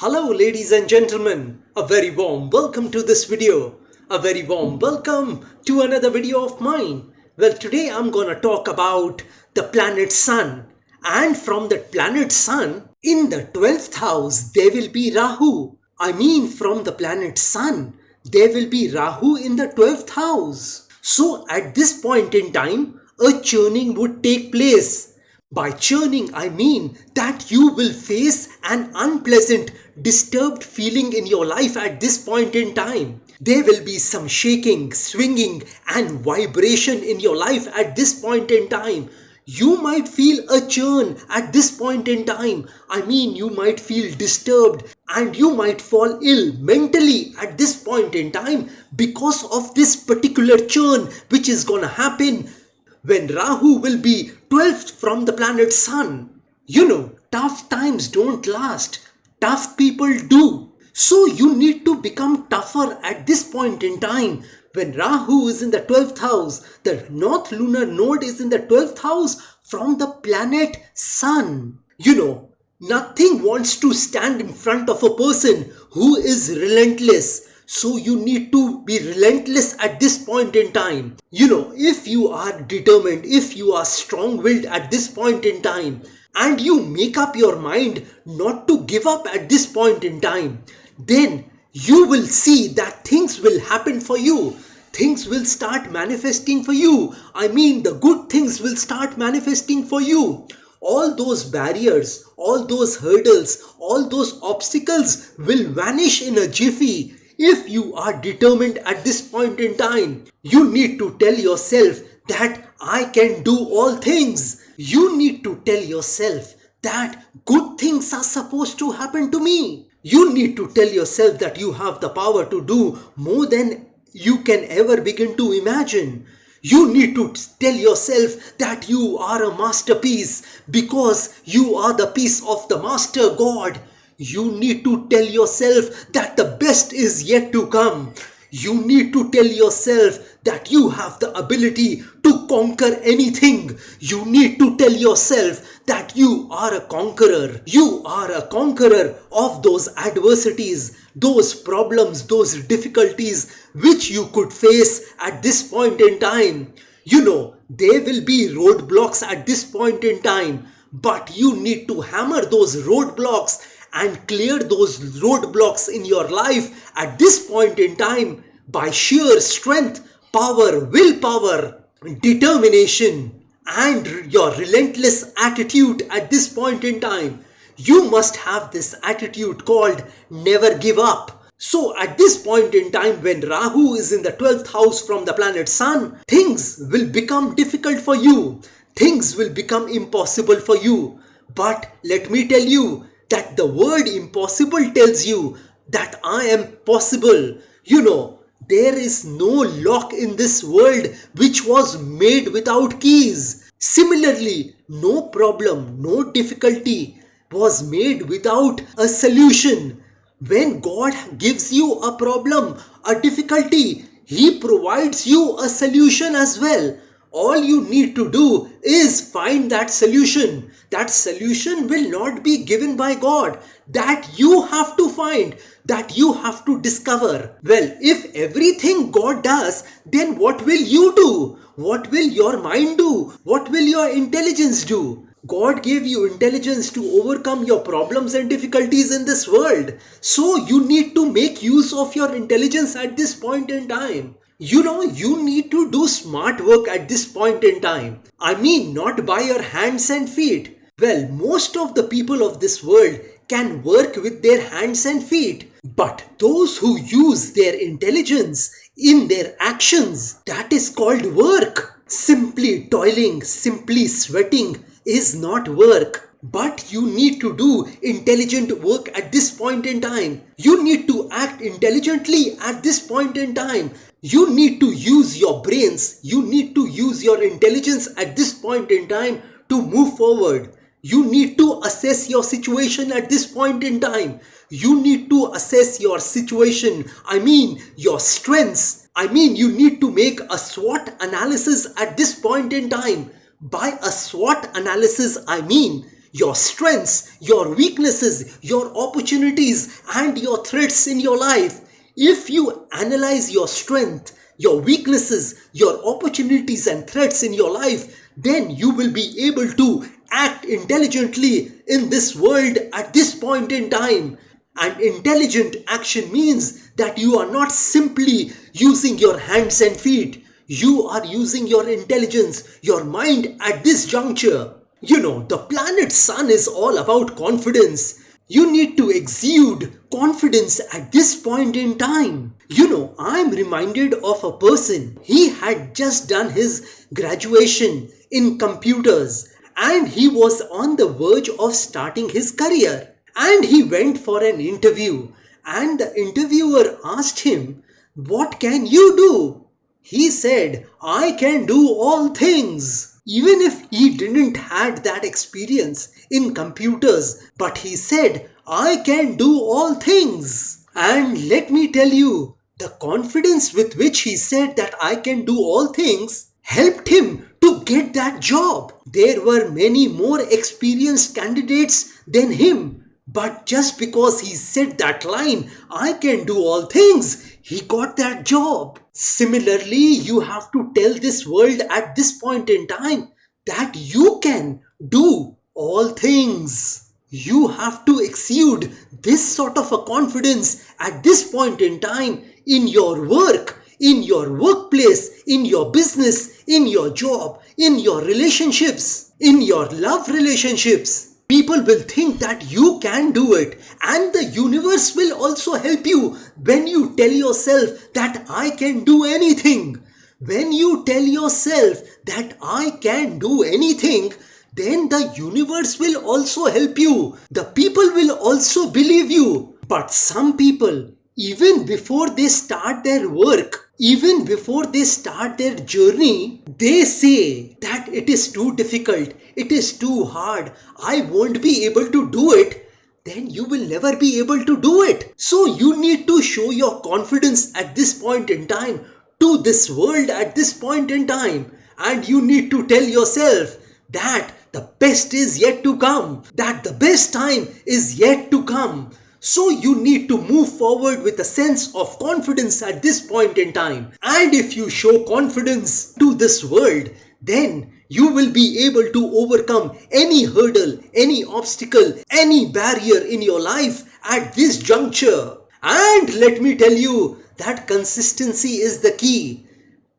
Hello ladies and gentlemen, a very warm welcome to this video. A very warm welcome to another video of mine. Well, today I'm gonna talk about the planet Sun. And from that planet Sun, in the 12th house, there will be Rahu. From the planet Sun, there will be Rahu in the 12th house. So at this point in time, a churning would take place. By churning, I mean that you will face an unpleasant, disturbed feeling in your life at this point in time. There will be some shaking, swinging and vibration in your life at this point in time. You might feel a churn at this point in time. You might feel disturbed and you might fall ill mentally at this point in time because of this particular churn which is gonna happen when Rahu will be 12th from the planet Sun. Tough times don't last. Tough people do. So you need to become tougher at this point in time. When Rahu is in the 12th house, the North Lunar Node is in the 12th house from the planet Sun. Nothing wants to stand in front of a person who is relentless. So you need to be relentless at this point in time. If you are determined, if you are strong-willed at this point in time, and you make up your mind not to give up at this point in time, then you will see that things will happen for you. Things will start manifesting for you. The good things will start manifesting for you. All those barriers, all those hurdles, all those obstacles will vanish in a jiffy. If you are determined at this point in time, you need to tell yourself that I can do all things. You need to tell yourself that good things are supposed to happen to me. You need to tell yourself that you have the power to do more than you can ever begin to imagine. You need to tell yourself that you are a masterpiece because you are the piece of the Master God. You need to tell yourself that the best is yet to come. You need to tell yourself that you have the ability to conquer anything. You need to tell yourself that you are a conqueror. You are a conqueror of those adversities, those problems, those difficulties which you could face at this point in time. There will be roadblocks at this point in time, but you need to hammer those roadblocks and clear those roadblocks in your life at this point in time by sheer strength, power, willpower, determination, and your relentless attitude at this point in time. You must have this attitude called never give up. So at this point in time, when Rahu is in the 12th house from the planet Sun, things will become difficult for you. Things will become impossible for you. But let me tell you that the word impossible tells you that I am possible. There is no lock in this world which was made without keys. Similarly, no problem, no difficulty was made without a solution. When God gives you a problem, a difficulty, He provides you a solution as well. All you need to do is find that solution. That solution will not be given by God. That you have to find. That you have to discover. Well, if everything God does, then what will you do? What will your mind do? What will your intelligence do? God gave you intelligence to overcome your problems and difficulties in this world. So you need to make use of your intelligence at this point in time. You need to do smart work at this point in time. Not by your hands and feet. Well, most of the people of this world can work with their hands and feet. But those who use their intelligence in their actions, that is called work. Simply toiling, simply sweating is not work. But you need to do intelligent work at this point in time. You need to act intelligently at this point in time. You need to use your brains. You need to use your intelligence at this point in time to move forward. You need to assess your situation at this point in time. You need to assess your situation. Your strengths. You need to make a SWOT analysis at this point in time. By a SWOT analysis, your strengths, your weaknesses, your opportunities, and your threats in your life. If you analyze your strength, your weaknesses, your opportunities and threats in your life, then you will be able to act intelligently in this world at this point in time. And intelligent action means that you are not simply using your hands and feet. You are using your intelligence, your mind at this juncture. The planet Sun is all about confidence. You need to exude confidence at this point in time. I'm reminded of a person. He had just done his graduation in computers and he was on the verge of starting his career. And he went for an interview and the interviewer asked him, "What can you do?" He said, "I can do all things." Even if he didn't had that experience in computers, but he said, "I can do all things." And let me tell you, the confidence with which he said that I can do all things helped him to get that job. There were many more experienced candidates than him. But just because he said that line, "I can do all things," he got that job. Similarly, you have to tell this world at this point in time that you can do all things. You have to exude this sort of a confidence at this point in time in your work, in your workplace, in your business, in your job, in your relationships, in your love relationships. People will think that you can do it, and the universe will also help you when you tell yourself that I can do anything. When you tell yourself that I can do anything, then the universe will also help you. The people will also believe you. But some people, even before they start their work, even before they start their journey, they say that it is too difficult, it is too hard, I won't be able to do it. Then you will never be able to do it. So you need to show your confidence at this point in time to this world at this point in time. And you need to tell yourself that the best is yet to come, that the best time is yet to come. So you need to move forward with a sense of confidence at this point in time. And if you show confidence to this world, then you will be able to overcome any hurdle, any obstacle, any barrier in your life at this juncture. And let me tell you that consistency is the key.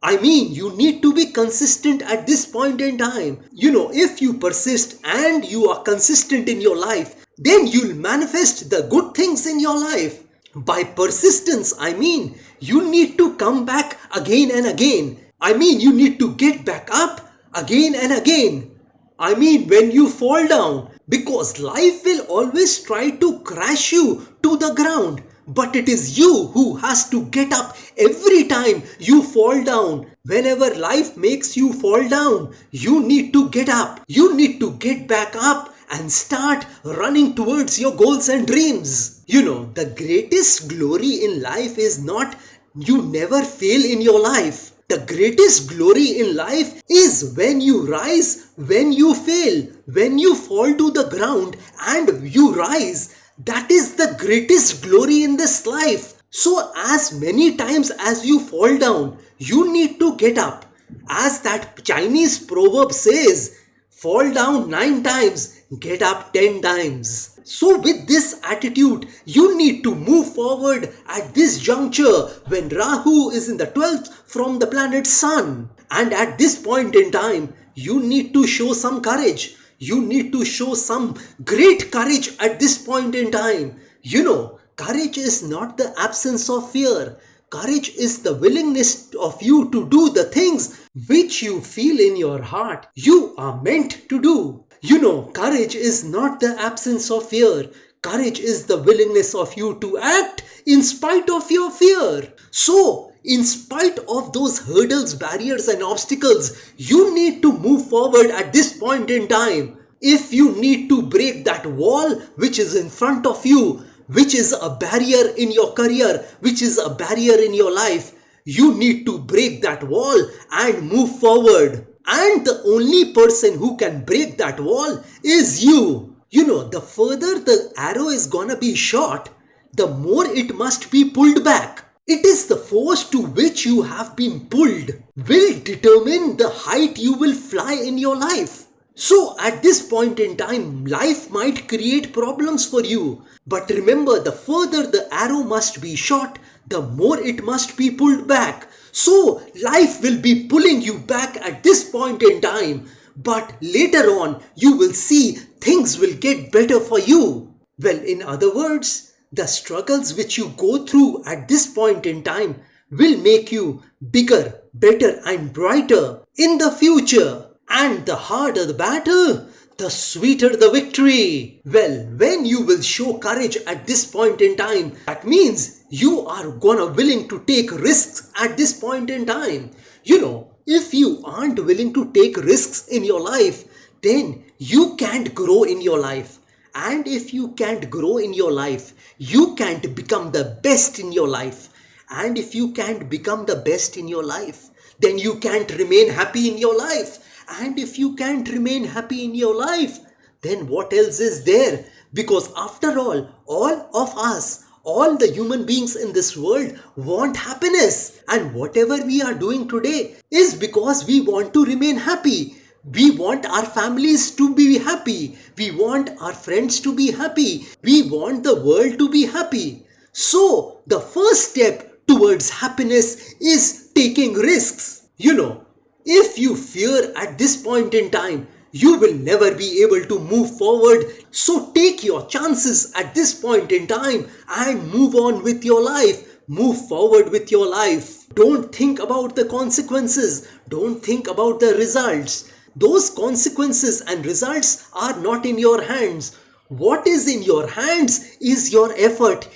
I mean, you need to be consistent at this point in time. If you persist and you are consistent in your life, then you'll manifest the good things in your life. By persistence, I mean, you need to come back again and again. I mean, you need to get back up again and again. I mean, when you fall down, because life will always try to crash you to the ground. But it is you who has to get up every time you fall down. Whenever life makes you fall down, you need to get up. You need to get back up and start running towards your goals and dreams. The greatest glory in life is not you never fail in your life. The greatest glory in life is when you rise, when you fail, when you fall to the ground and you rise. That is the greatest glory in this life. So as many times as you fall down, you need to get up. As that Chinese proverb says, fall down 9 times, get up 10 times. So with this attitude, you need to move forward at this juncture when Rahu is in the 12th from the planet Sun. And at this point in time, you need to show some courage. You need to show some great courage at this point in time. Courage is not the absence of fear. Courage is the willingness of you to do the things which you feel in your heart you are meant to do. Courage is not the absence of fear. Courage is the willingness of you to act in spite of your fear. So, in spite of those hurdles, barriers and obstacles, you need to move forward at this point in time. If you need to break that wall which is in front of you, which is a barrier in your career, which is a barrier in your life, you need to break that wall and move forward. And the only person who can break that wall is you. You know, the further the arrow is gonna be shot, the more it must be pulled back. It is the force to which you have been pulled will determine the height you will fly in your life. So at this point in time, life might create problems for you. But remember, the further the arrow must be shot, the more it must be pulled back. So life will be pulling you back at this point in time. But later on, you will see things will get better for you. Well, in other words, the struggles which you go through at this point in time will make you bigger, better and brighter in the future. And the harder the battle, the sweeter the victory. Well, when you will show courage at this point in time, that means you are gonna willing to take risks at this point in time. You know, if you aren't willing to take risks in your life, then you can't grow in your life. And if you can't grow in your life, you can't become the best in your life. And if you can't become the best in your life, then you can't remain happy in your life. And if you can't remain happy in your life, then what else is there? Because after all of us, all the human beings in this world want happiness. And whatever we are doing today is because we want to remain happy. We want our families to be happy. We want our friends to be happy. We want the world to be happy. So the first step towards happiness is taking risks. You know, if you fear at this point in time, you will never be able to move forward. So take your chances at this point in time and move on with your life. Move forward with your life. Don't think about the consequences. Don't think about the results. Those consequences and results are not in your hands. What is in your hands is your effort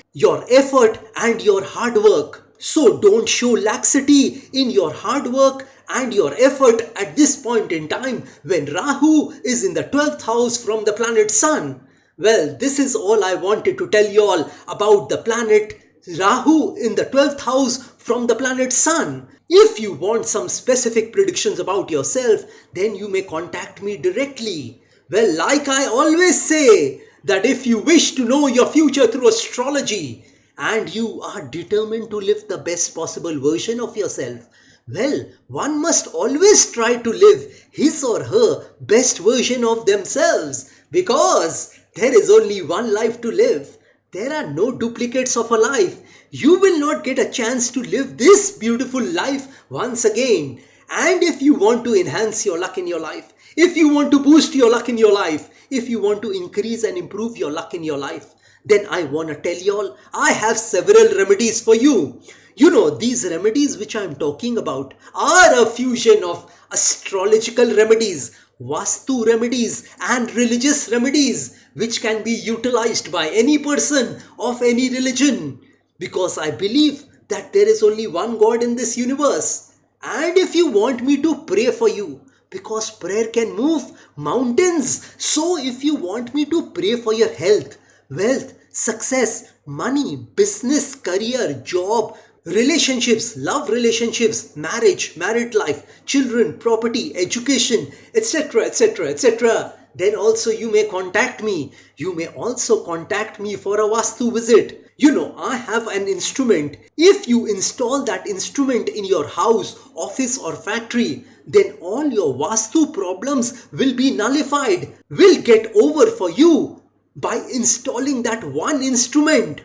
and your hard work. So don't show laxity in your hard work and your effort at this point in time when Rahu is in the 12th house from the planet Sun. Well, this is all I wanted to tell you all about the planet Rahu in the 12th house from the planet Sun. If you want some specific predictions about yourself, then you may contact me directly. Well, like I always say, that if you wish to know your future through astrology and you are determined to live the best possible version of yourself, well, one must always try to live his or her best version of themselves, because there is only one life to live. There are no duplicates of a life. You will not get a chance to live this beautiful life once again. And if you want to enhance your luck in your life, if you want to boost your luck in your life, if you want to increase and improve your luck in your life, then I want to tell you all, I have several remedies for you. You know, these remedies which I am talking about are a fusion of astrological remedies, Vastu remedies and religious remedies which can be utilized by any person of any religion. Because I believe that there is only one God in this universe. And if you want me to pray for you, because prayer can move mountains. So if you want me to pray for your health, wealth, success, money, business, career, job, relationships, love relationships, marriage, married life, children, property, education, etc., etc., etc., then also you may contact me. You may also contact me for a Vastu visit. You know, I have an instrument. If you install that instrument in your house, office or factory, then all your Vastu problems will be nullified, will get over for you by installing that one instrument.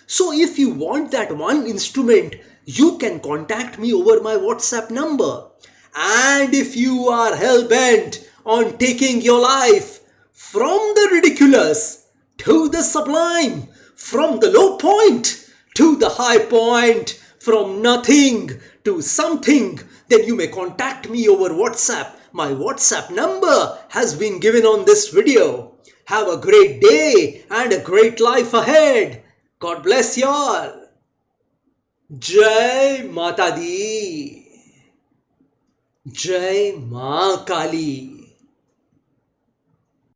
So if you want that one instrument, you can contact me over my WhatsApp number. And if you are hell-bent on taking your life from the ridiculous to the sublime, from the low point to the high point, from nothing to something, then you may contact me over WhatsApp. My WhatsApp number has been given on this video. Have a great day and a great life ahead. God bless you all. Jai Mata Di. Jai Ma Kali.